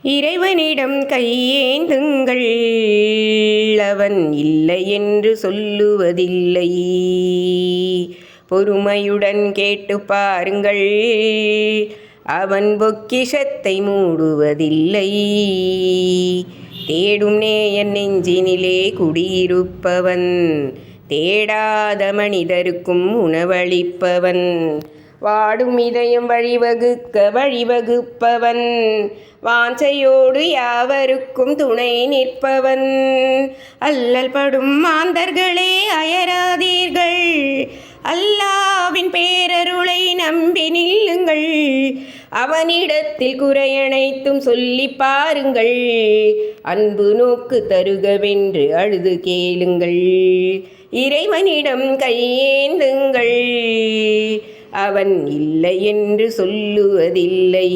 இறைவனிடம் கையேந்துங்கள், அவன் இல்லை என்று சொல்லுவதில்லை. பொறுமையுடன் கேட்டு பாருங்கள், அவன் பொக்கிஷத்தை மூடுவதில்லை. தேடும் நேயன் நெஞ்சினிலே குடியிருப்பவன், தேடாத மனிதருக்கும் உணவளிப்பவன். வாடும் இதயம் வழிவகுப்பவன், வாஞ்சையோடு யாவருக்கும் துணை நிற்பவன். அல்லல் படும் மாந்தர்களே அயராதீர்கள், அல்லாவின் பேரருளை நம்பி நில்லுங்கள். அவனிடத்தில் குறையனைத்தும் சொல்லி பாருங்கள், அன்பு நோக்கு தருகவென்று அழுது கேளுங்கள். இறைவனிடம் கையேந்துங்கள், அவன் இல்லை என்று சொல்லுவதில்லை.